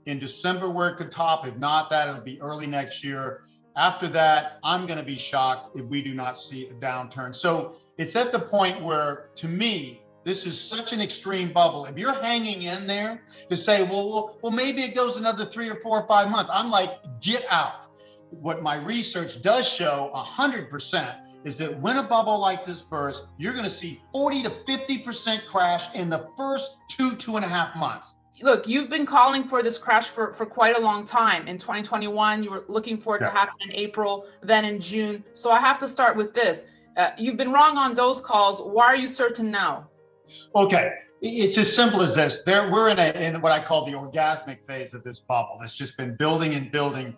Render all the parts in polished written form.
in December where it could top. If not that, it'll be early next year. After that, I'm going to be shocked if we do not see a downturn. So it's at the point where, to me, this is such an extreme bubble. If you're hanging in there to say, well, maybe it goes another 3 or 4 or 5 months, I'm like, get out. What my research does show 100% is that when a bubble like this bursts, you're going to see 40 to 50% crash in the first 2.5 months. Look, you've been calling for this crash for quite a long time. In 2021, you were looking for it to happen in April, then in June. So I have to start with this. You've been wrong on those calls. Why are you certain now? Okay, it's as simple as this. We're in what I call the orgasmic phase of this bubble. It's just been building and building.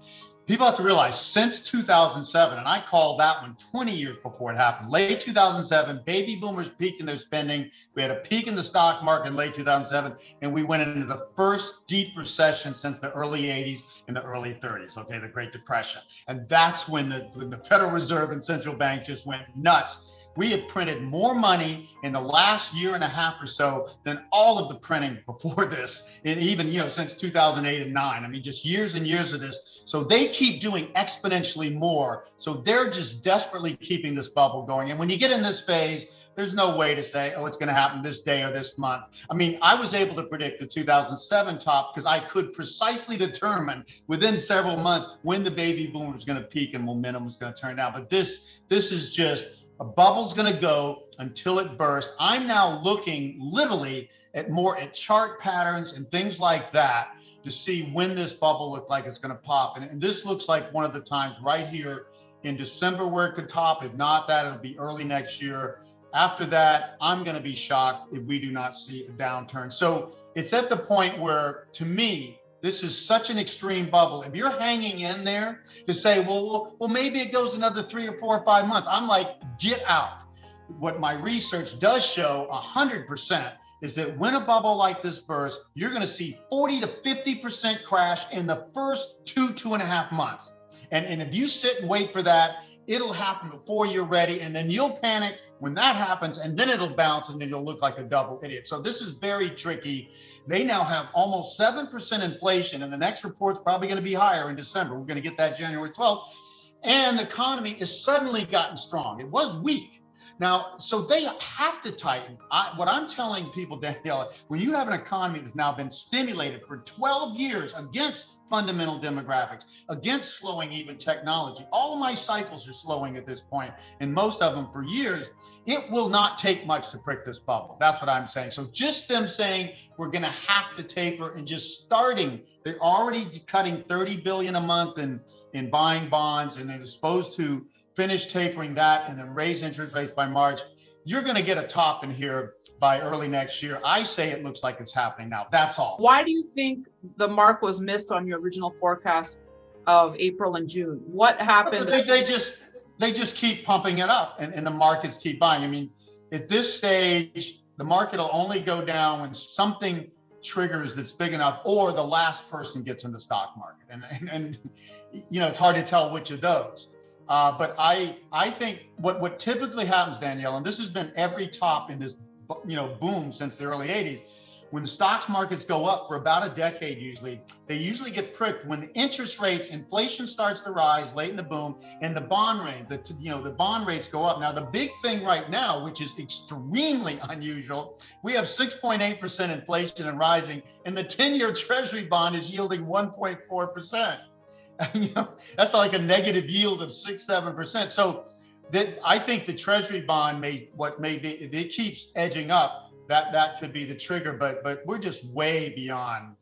People have to realize since 2007, and I call that one 20 years before it happened, late 2007, baby boomers peaked in their spending. We had a peak in the stock market in late 2007, and we went into the first deep recession since the early 80s and the early 30s, okay, the Great Depression. And that's when the Federal Reserve and central bank just went nuts. We have printed more money in the last year and a half or so than all of the printing before this, and even, since 2008 and 9. I mean, just years and years of this. So they keep doing exponentially more. So they're just desperately keeping this bubble going. And when you get in this phase, there's no way to say, oh, it's going to happen this day or this month. I mean, I was able to predict the 2007 top because I could precisely determine within several months when the baby boom was going to peak and momentum was going to turn down. But this is just, a bubble's going to go until it bursts. I'm now looking literally at chart patterns and things like that to see when this bubble looks like it's going to pop. And this looks like one of the times right here in December where it could top. If not that, it'll be early next year. After that, I'm going to be shocked if we do not see a downturn. So it's at the point where, to me, this is such an extreme bubble. If you're hanging in there to say, well, maybe it goes another 3 or 4 or 5 months, I'm like, get out. What my research does show 100% is that when a bubble like this bursts, you're going to see 40 to 50% crash in the first 2.5 months. And if you sit and wait for that, it'll happen before you're ready. And then you'll panic when that happens, and then it'll bounce, and then you'll look like a double idiot. So this is very tricky. They now have almost 7% inflation, and the next report's probably going to be higher in December. We're going to get that January 12th. And the economy has suddenly gotten strong. It was weak. Now, so they have to tighten. What I'm telling people, Daniela, when you have an economy that's now been stimulated for 12 years against fundamental demographics, against slowing even technology, all of my cycles are slowing at this point, and most of them for years, it will not take much to prick this bubble. That's what I'm saying. So just them saying we're going to have to taper and just starting, they're already cutting 30 billion a month in buying bonds, and they're supposed to finish tapering that and then raise interest rates by March. You're going to get a top in here by early next year. I say it looks like it's happening now. That's all. Why do you think the mark was missed on your original forecast of April and June? What happened? They just keep pumping it up, and the markets keep buying. I mean, at this stage, the market will only go down when something triggers that's big enough, or the last person gets in the stock market. And it's hard to tell which of those. But I think what typically happens, Danielle, and this has been every top in this boom since the early 80s, when the stocks markets go up for about a decade, they usually get pricked when the interest rates, inflation starts to rise late in the boom, and the bond rate, the bond rates go up. Now, the big thing right now, which is extremely unusual, we have 6.8% inflation and rising, and the 10-year Treasury bond is yielding 1.4%. That's like a negative yield of 6-7%. So I think the Treasury bond if it keeps edging up, that could be the trigger. But we're just way beyond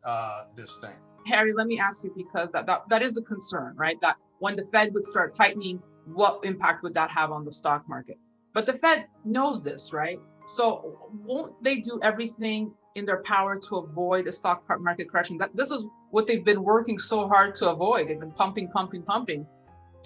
this thing. Harry, let me ask you, because that is the concern, right? That when the Fed would start tightening, what impact would that have on the stock market? But the Fed knows this, right? So won't they do everything in their power to avoid a stock market correction? This is what they've been working so hard to avoid. They've been pumping.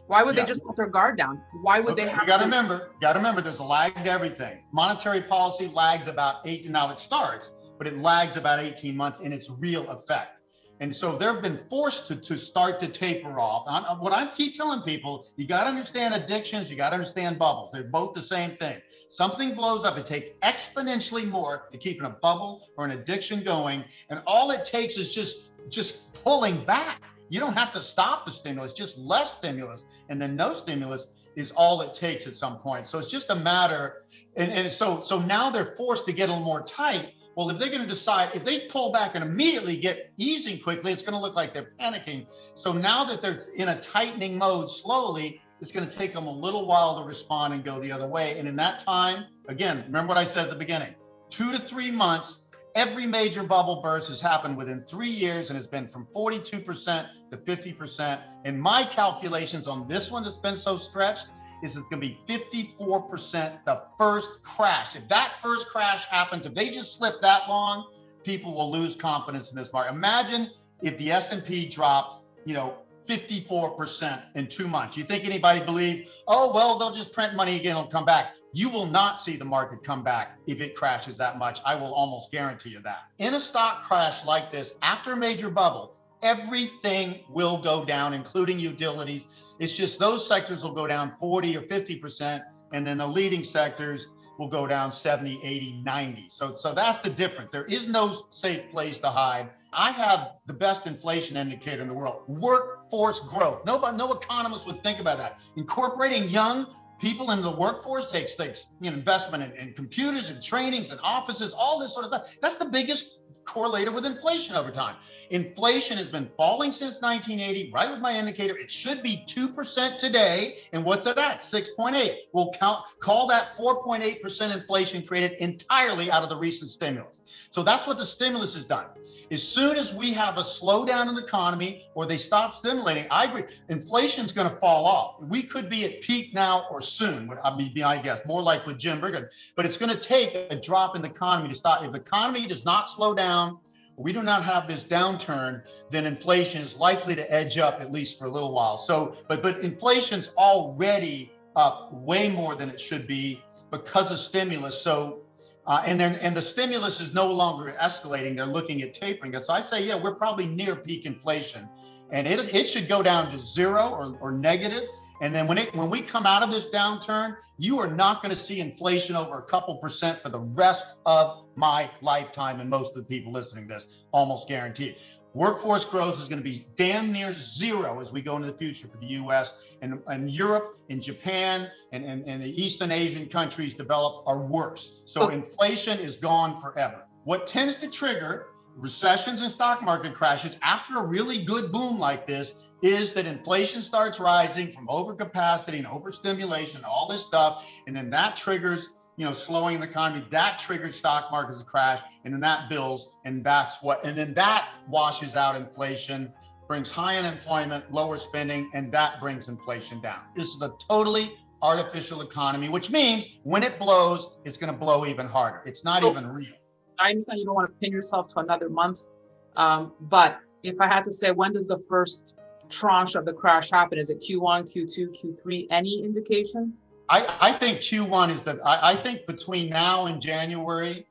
Why would they just let their guard down? Why would they have? You got to remember, there's a lag to everything. Monetary policy lags about 18. Now it starts, but it lags about 18 months in its real effect. And so they've been forced to start to taper off. What I keep telling people, you got to understand addictions, you got to understand bubbles. They're both the same thing. Something blows up, it takes exponentially more to keep a bubble or an addiction going. And all it takes is just pulling back. You don't have to stop the stimulus, just less stimulus, and then no stimulus is all it takes at some point. So it's just a matter, and so now they're forced to get a little more tight. Well, if they're going to decide, if they pull back and immediately get easing quickly, it's going to look like they're panicking. So now that they're in a tightening mode slowly, it's going to take them a little while to respond and go the other way. And in that time, again, remember what I said at the beginning, 2 to 3 months, every major bubble burst has happened within 3 years and has been from 42% to 50%. And my calculations on this one that's been so stretched is it's going to be 54% the first crash. If that first crash happens, if they just slip that long, people will lose confidence in this market. Imagine if the S&P dropped, 54% in 2 months. You think anybody believe, oh, well, they'll just print money again, it'll come back. You will not see the market come back if it crashes that much. I will almost guarantee you that. In a stock crash like this, after a major bubble, everything will go down, including utilities. It's just those sectors will go down 40 or 50%, and then the leading sectors will go down 70, 80, 90. So that's the difference. There is no safe place to hide. I have the best inflation indicator in the world, workforce growth. No economist would think about that. Incorporating young people in the workforce takes investment in computers and trainings and offices, all this sort of stuff. That's the biggest correlated with inflation over time. Inflation has been falling since 1980, right with my indicator. It should be 2% today. And what's it at? 6.8. We'll call that 4.8% inflation created entirely out of the recent stimulus. So that's what the stimulus has done. As soon as we have a slowdown in the economy or they stop stimulating, I agree, inflation is going to fall off. We could be at peak now or soon, would be my guess, more like with Jim Brigham. But it's going to take a drop in the economy to stop. If the economy does not slow down, we do not have this downturn, then inflation is likely to edge up at least for a little while. So, but inflation's already up way more than it should be because of stimulus. So, and the stimulus is no longer escalating. They're looking at tapering it. So I say, yeah, we're probably near peak inflation, and it should go down to zero or negative. And then when we come out of this downturn, you are not going to see inflation over a couple percent for the rest of my lifetime, and most of the people listening to this, almost guaranteed. Workforce growth is going to be damn near zero as we go into the future for the U.S. and Europe and Japan and the Eastern Asian countries developed are worse. So inflation is gone forever. What tends to trigger recessions and stock market crashes after a really good boom like this is that inflation starts rising from overcapacity and overstimulation, all this stuff, and then that triggers slowing the economy, that triggers stock markets to crash, and then that builds, and then that washes out inflation, brings high unemployment, lower spending, and that brings inflation down. This is a totally artificial economy, which means when it blows, it's going to blow even harder. It's not even real. I understand you don't want to pin yourself to another month, but if I had to say, when does the first tranche of the crash happen? Is it Q1, Q2, Q3? Any indication? I think Q1 is I think between now and January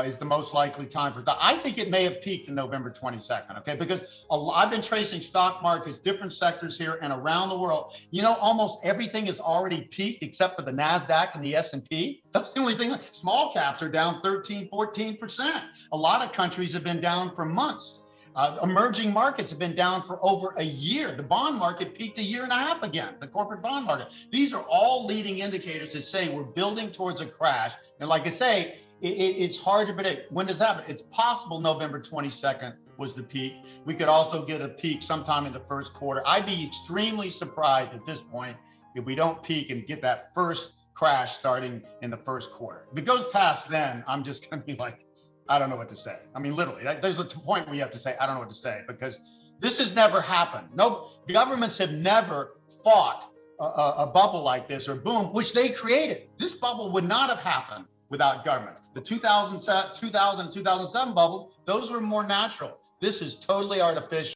is the most likely time for that. I think it may have peaked in November 22nd, okay? Because I've been tracing stock markets, different sectors here and around the world. Almost everything is already peaked except for the NASDAQ and the S&P. That's the only thing. Small caps are down 13, 14%. A lot of countries have been down for months. Emerging markets have been down for over a year. The bond market peaked a year and a half again, the corporate bond market. These are all leading indicators that say we're building towards a crash. And like I say, it's hard to predict. When does that happen? It's possible November 22nd was the peak. We could also get a peak sometime in the first quarter. I'd be extremely surprised at this point if we don't peak and get that first crash starting in the first quarter. If it goes past then, I'm just going to be like, I don't know what to say. I mean, literally, there's a point where you have to say, I don't know what to say, because this has never happened. No, governments have never fought a bubble like this or boom, which they created. This bubble would not have happened without governments. The 2000, 2007 bubbles, those were more natural. This is totally artificial.